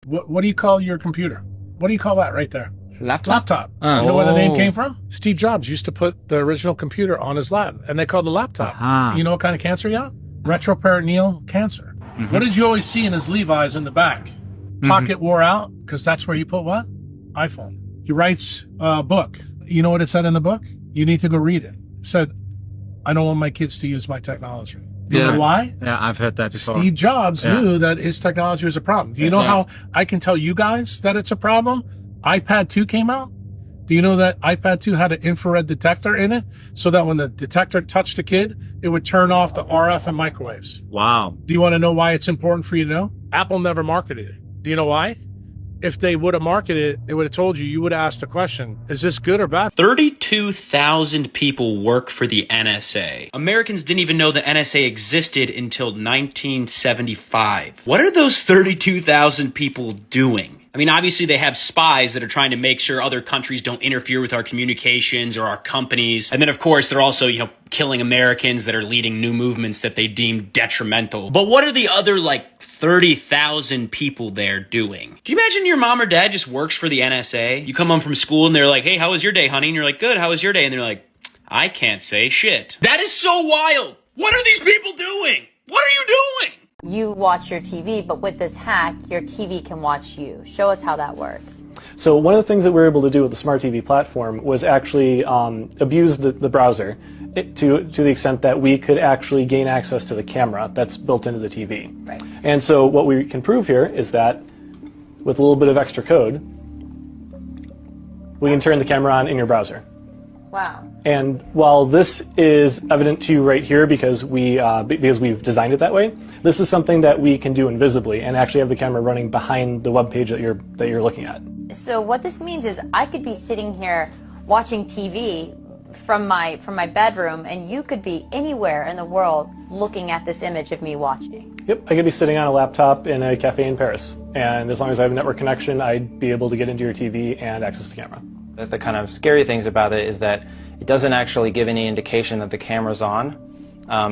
What do you call your computer? What do you call that right there? Laptop. You know where the name came from? Steve Jobs used to put the original computer on his lap, and they called it a laptop. You know what kind of cancer he got? Retroperitoneal cancer. What did you always see in his Levi's in the back? Pocket wore out, because that's where you put what? iPhone. He writes a book. You know what it said in the book? You need to go read it. It said, I don't want my kids to use my technology. Do you know why? Yeah, I've heard that before. Steve Jobs knew that his technology was a problem. Do you know how I can tell you guys that it's a problem? iPad 2 came out. Do you know that iPad 2 had an infrared detector in it so that when the detector touched the kid, it would turn off the RF and microwaves? Wow. Do you want to know why it's important for you to know? Apple never marketed it. Do you know why? If they would have marketed it, they would have told you, you would have asked the question, is this good or bad? 32,000 people work for the NSA. Americans didn't even know the NSA existed until 1975. What are those 32,000 people doing? I mean, obviously they have spies that are trying to make sure other countries don't interfere with our communications or our companies. And then, of course, they're also, killing Americans that are leading new movements that they deem detrimental. But what are the other, 30,000 people there doing? Can you imagine your mom or dad just works for the NSA? You come home from school and they're like, hey, how was your day, honey? And you're like, good, how was your day? And they're like, I can't say shit. That is so wild. What are these people doing? What are you doing? You watch your TV, but with this hack, your TV can watch you. Show us how that works. So one of the things that we were able to do with the Smart TV platform was actually abuse the browser to the extent that we could actually gain access to the camera that's built into the TV. Right. And so what we can prove here is that with a little bit of extra code, we can turn the camera on in your browser. Wow. And while this is evident to you right here because we've designed it that way, this is something that we can do invisibly and actually have the camera running behind the web page that you're looking at. So what this means is I could be sitting here watching TV from my bedroom, and you could be anywhere in the world looking at this image of me watching. Yep, I could be sitting on a laptop in a cafe in Paris, and as long as I have a network connection, I'd be able to get into your TV and access the camera. The kind of scary things about it is that it doesn't actually give any indication that the camera's on,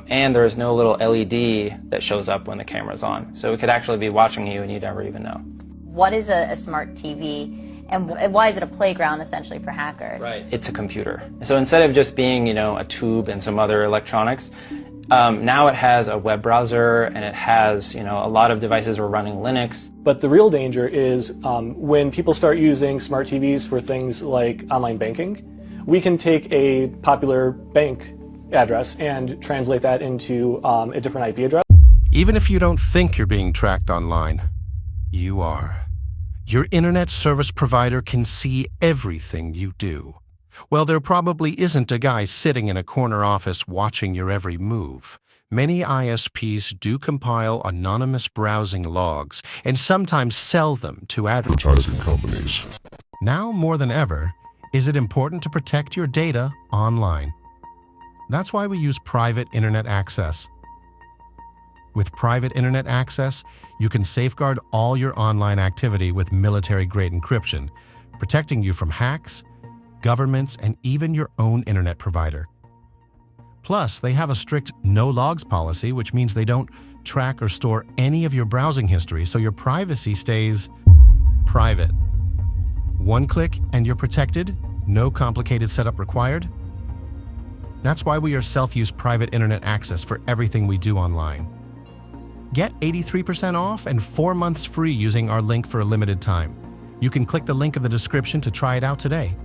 and there is no little LED that shows up when the camera's on. So it could actually be watching you and you'd never even know. What is a smart TV, and why is it a playground essentially for hackers? Right. It's a computer. So instead of just being, a tube and some other electronics, now it has a web browser and it has, a lot of devices are running Linux. But the real danger is when people start using smart TVs for things like online banking, we can take a popular bank address and translate that into a different IP address. Even if you don't think you're being tracked online, you are. Your internet service provider can see everything you do. Well, there probably isn't a guy sitting in a corner office watching your every move. Many ISPs do compile anonymous browsing logs and sometimes sell them to advertising companies. Now more than ever, is it important to protect your data online. That's why we use private internet access. With private internet access, you can safeguard all your online activity with military-grade encryption, protecting you from hacks, governments, and even your own internet provider. Plus, they have a strict no-logs policy, which means they don't track or store any of your browsing history, so your privacy stays private. One click and you're protected, no complicated setup required. That's why we are self-use private internet access for everything we do online. Get 83% off and 4 months free using our link for a limited time. You can click the link in the description to try it out today.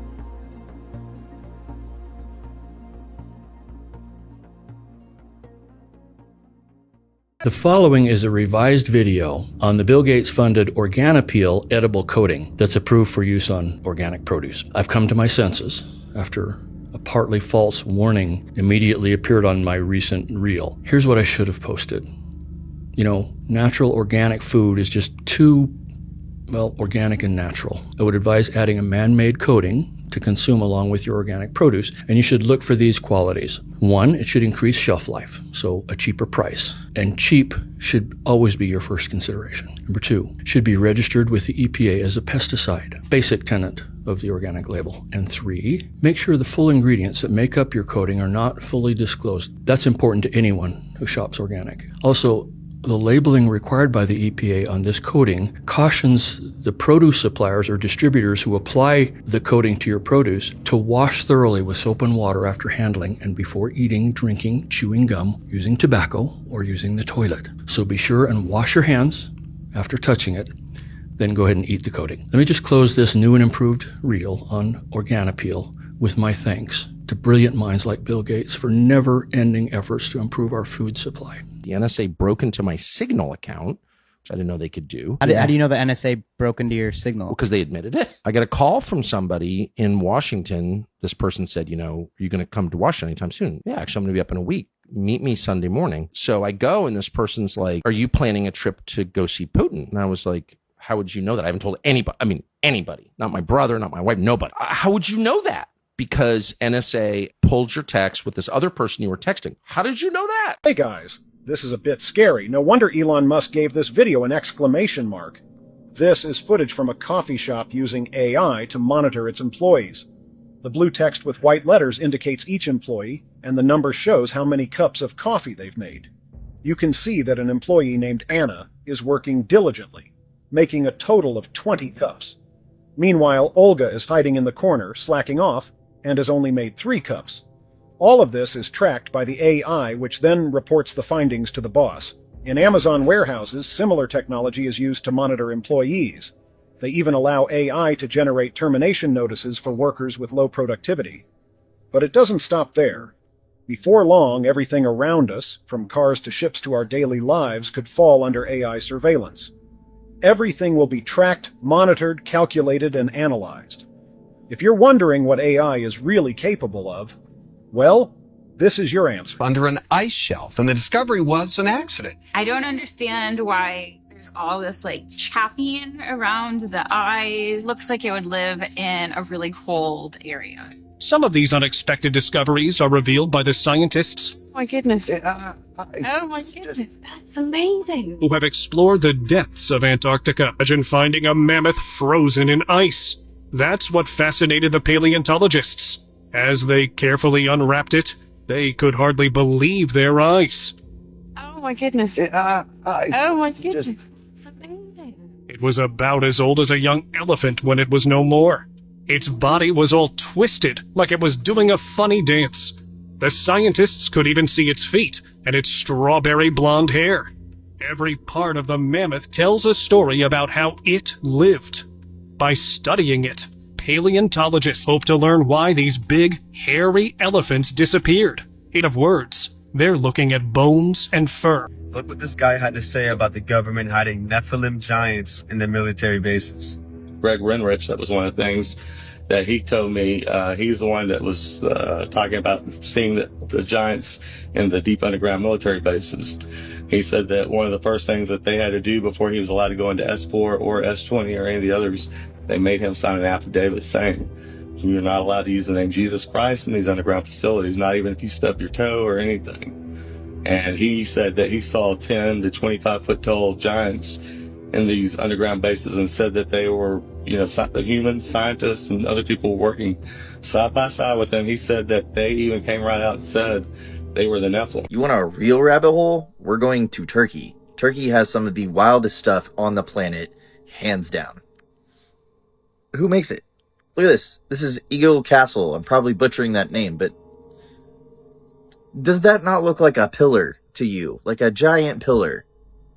The following is a revised video on the Bill Gates-funded Organapeel edible coating that's approved for use on organic produce. I've come to my senses after a partly false warning immediately appeared on my recent reel. Here's what I should have posted. Natural organic food is just too, organic and natural. I would advise adding a man-made coating to consume along with your organic produce, and you should look for these qualities. 1, it should increase shelf life, so a cheaper price. And cheap should always be your first consideration. Number 2, it should be registered with the EPA as a pesticide, basic tenet of the organic label. And 3, make sure the full ingredients that make up your coating are not fully disclosed. That's important to anyone who shops organic. Also, The labeling required by the EPA on this coating cautions the produce suppliers or distributors who apply the coating to your produce to wash thoroughly with soap and water after handling and before eating, drinking, chewing gum, using tobacco, or using the toilet. So be sure and wash your hands after touching it, then go ahead and eat the coating. Let me just close this new and improved reel on Organapeel with my thanks to brilliant minds like Bill Gates for never-ending efforts to improve our food supply. The NSA broke into my Signal account, which I didn't know they could do. How do you know the NSA broke into your Signal? Because they admitted it. I got a call from somebody in Washington. This person said, you know, are you going to come to Washington anytime soon? Yeah, actually, I'm going to be up in a week. Meet me Sunday morning. So I go, and this person's like, are you planning a trip to go see Putin? And I was like, how would you know that? I haven't told anybody. I mean, anybody. Not my brother, not my wife, nobody. How would you know that? Because NSA pulled your text with this other person you were texting. How did you know that? Hey guys, this is a bit scary. No wonder Elon Musk gave this video an exclamation mark. This is footage from a coffee shop using AI to monitor its employees. The blue text with white letters indicates each employee, and the number shows how many cups of coffee they've made. You can see that an employee named Anna is working diligently, making a total of 20 cups. Meanwhile, Olga is hiding in the corner, slacking off, and has only made 3 cups. All of this is tracked by the AI, which then reports the findings to the boss. In Amazon warehouses, similar technology is used to monitor employees. They even allow AI to generate termination notices for workers with low productivity. But it doesn't stop there. Before long, everything around us, from cars to ships to our daily lives, could fall under AI surveillance. Everything will be tracked, monitored, calculated, and analyzed. If you're wondering what AI is really capable of, well, this is your answer. Under an ice shelf, and the discovery was an accident. I don't understand why there's all this chapping around the eyes. Looks like it would live in a really cold area. Some of these unexpected discoveries are revealed by the scientists. Oh my goodness. Oh my goodness, that's amazing. Who have explored the depths of Antarctica. Imagine finding a mammoth frozen in ice. That's what fascinated the paleontologists. As they carefully unwrapped it, they could hardly believe their eyes. Oh my goodness. Oh my goodness. It's amazing. It was about as old as a young elephant when it was no more. Its body was all twisted, like it was doing a funny dance. The scientists could even see its feet and its strawberry blonde hair. Every part of the mammoth tells a story about how it lived. By studying it, paleontologists hope to learn why these big, hairy elephants disappeared. In other words, they're looking at bones and fur. Look what this guy had to say about the government hiding Nephilim giants in their military bases. Greg Renrich, that was one of the things that he told me. He's the one that was talking about seeing the giants in the deep underground military bases. He said that one of the first things that they had to do before he was allowed to go into S4 or S20 or any of the others, they made him sign an affidavit saying, you're not allowed to use the name Jesus Christ in these underground facilities, not even if you stub your toe or anything. And he said that he saw 10 to 25 foot tall giants in these underground bases and said that they were, the human scientists and other people working side by side with him. He said that they even came right out and said they were the Nephilim. You want a real rabbit hole? We're going to Turkey. Turkey has some of the wildest stuff on the planet, hands down. Who makes it? Look at this. This is Eagle Castle. I'm probably butchering that name, but does that not look like a pillar to you? Like a giant pillar?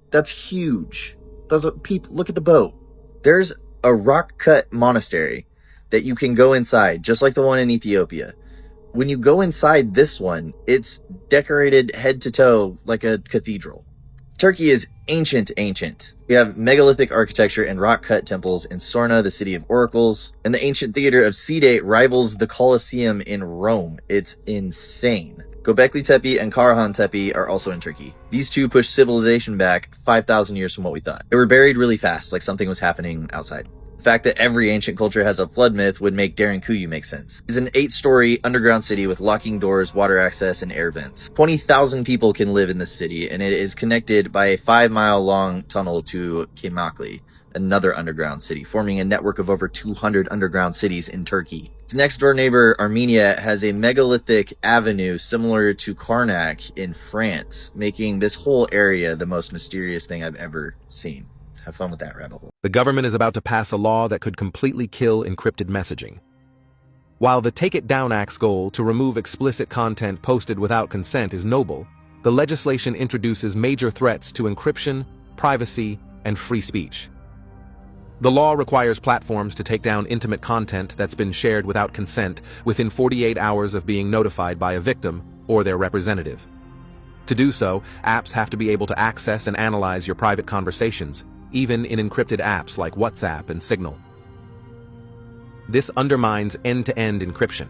That's huge. Those are people. Look at the boat. There's a rock-cut monastery that you can go inside, just like the one in Ethiopia. When you go inside this one, it's decorated head to toe like a cathedral. Turkey is ancient. We have megalithic architecture and rock-cut temples in Sorna, the city of oracles, and the ancient theater of Side rivals the Colosseum in Rome. It's insane. Göbekli Tepe and Karahan Tepe are also in Turkey. These two push civilization back 5,000 years from what we thought. They were buried really fast, like something was happening outside. The fact that every ancient culture has a flood myth would make Derinkuyu make sense. It's an 8-story underground city with locking doors, water access, and air vents. 20,000 people can live in this city, and it is connected by a 5-mile long tunnel to Kimakli, another underground city, forming a network of over 200 underground cities in Turkey. Its next-door neighbor, Armenia, has a megalithic avenue similar to Karnak in France, making this whole area the most mysterious thing I've ever seen. Have fun with that rabbit hole. The government is about to pass a law that could completely kill encrypted messaging. While the Take It Down Act's goal to remove explicit content posted without consent is noble, the legislation introduces major threats to encryption, privacy, and free speech. The law requires platforms to take down intimate content that's been shared without consent within 48 hours of being notified by a victim or their representative. To do so, apps have to be able to access and analyze your private conversations, even in encrypted apps like WhatsApp and Signal. This undermines end-to-end encryption.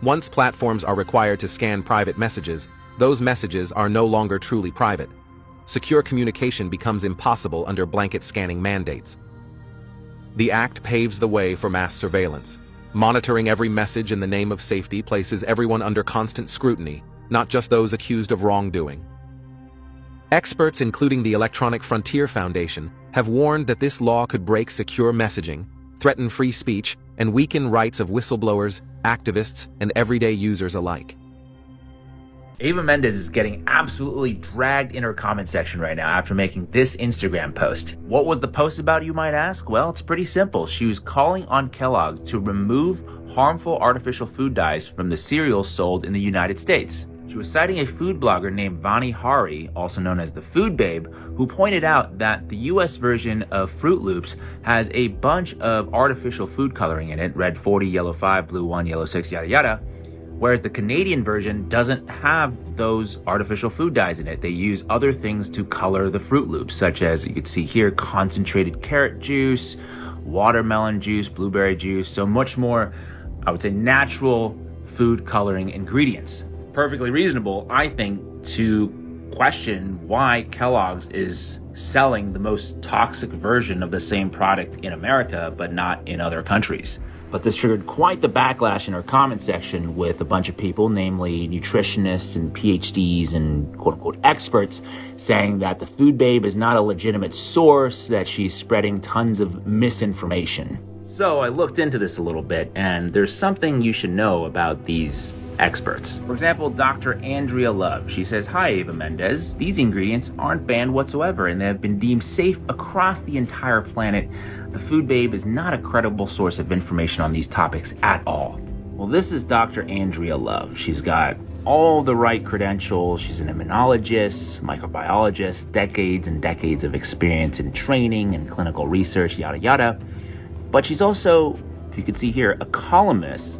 Once platforms are required to scan private messages, those messages are no longer truly private. Secure communication becomes impossible under blanket scanning mandates. The act paves the way for mass surveillance. Monitoring every message in the name of safety places everyone under constant scrutiny, not just those accused of wrongdoing. Experts, including the Electronic Frontier Foundation, have warned that this law could break secure messaging, threaten free speech, and weaken rights of whistleblowers, activists, and everyday users alike. Eva Mendes is getting absolutely dragged in her comment section right now after making this Instagram post. What was the post about, you might ask? Well, it's pretty simple. She was calling on Kellogg's to remove harmful artificial food dyes from the cereals sold in the United States. She was citing a food blogger named Vani Hari, also known as the Food Babe, who pointed out that the US version of Fruit Loops has a bunch of artificial food coloring in it, red 40, yellow 5, blue 1, yellow 6, yada yada, whereas the Canadian version doesn't have those artificial food dyes in it. They use other things to color the Fruit Loops, such as you can see here, concentrated carrot juice, watermelon juice, blueberry juice, so much more, I would say, natural food coloring ingredients. Perfectly reasonable, I think, to question why Kellogg's is selling the most toxic version of the same product in America, but not in other countries. But this triggered quite the backlash in our comment section with a bunch of people, namely nutritionists and PhDs and quote-unquote experts, saying that the Food Babe is not a legitimate source, that she's spreading tons of misinformation. So I looked into this a little bit, and there's something you should know about these experts. For example, Dr. Andrea Love. She says, "Hi, Eva Mendes. These ingredients aren't banned whatsoever, and they have been deemed safe across the entire planet. The Food Babe is not a credible source of information on these topics at all." Well, this is Dr. Andrea Love. She's got all the right credentials. She's an immunologist, microbiologist, decades and decades of experience in training and clinical research, yada yada. But she's also, if you can see here, a columnist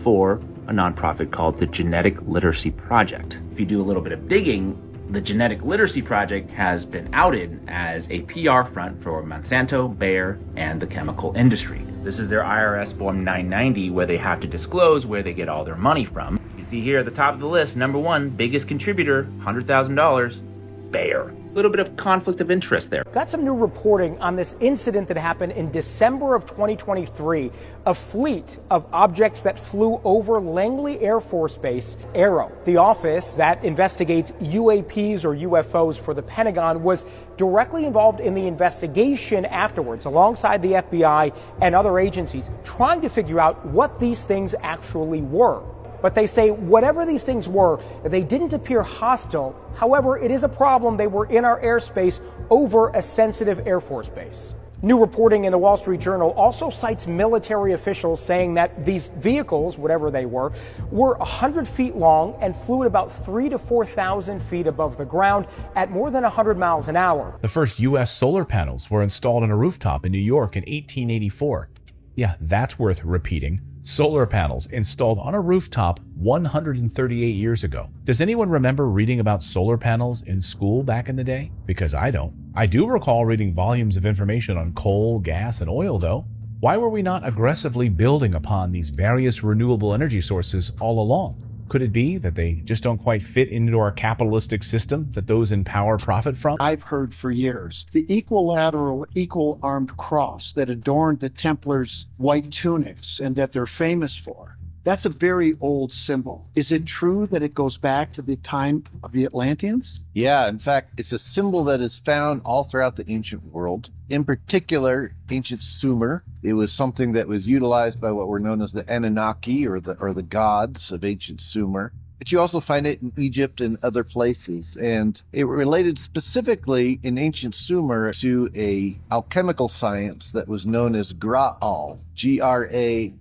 for a nonprofit called the Genetic Literacy Project. If you do a little bit of digging, the Genetic Literacy Project has been outed as a PR front for Monsanto, Bayer, and the chemical industry. This is their IRS Form 990, where they have to disclose where they get all their money from. You see here at the top of the list, number one, biggest contributor, $100,000, Bayer. A little bit of conflict of interest there. Got some new reporting on this incident that happened in December of 2023. A fleet of objects that flew over Langley Air Force Base, AARO. The office that investigates UAPs or UFOs for the Pentagon was directly involved in the investigation afterwards, alongside the FBI and other agencies, trying to figure out what these things actually were. But they say whatever these things were, they didn't appear hostile. However, it is a problem. They were in our airspace over a sensitive Air Force base. New reporting in the Wall Street Journal also cites military officials saying that these vehicles, whatever they were 100 feet long and flew at about 3,000 to 4,000 feet above the ground at more than 100 miles an hour. The first U.S. solar panels were installed on a rooftop in New York in 1884. Yeah, that's worth repeating. Solar panels installed on a rooftop 138 years ago. Does anyone remember reading about solar panels in school back in the day? Because I don't. I do recall reading volumes of information on coal, gas, and oil, though. Why were we not aggressively building upon these various renewable energy sources all along? Could it be that they just don't quite fit into our capitalistic system that those in power profit from? I've heard for years the equilateral, equal-armed cross that adorned the Templars' white tunics and that they're famous for. That's a very old symbol. Is it true that it goes back to the time of the Atlanteans? Yeah, in fact, it's a symbol that is found all throughout the ancient world. In particular, ancient Sumer. It was something that was utilized by what were known as the Anunnaki, or the gods of ancient Sumer. But you also find it in Egypt and other places. And it related specifically in ancient Sumer to a alchemical science that was known as Graal, G-R-A.A-L.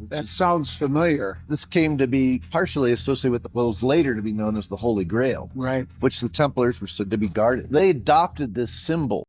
That sounds familiar. This came to be partially associated with what was later to be known as the Holy Grail. Right. Which the Templars were said to be guarding. They adopted this symbol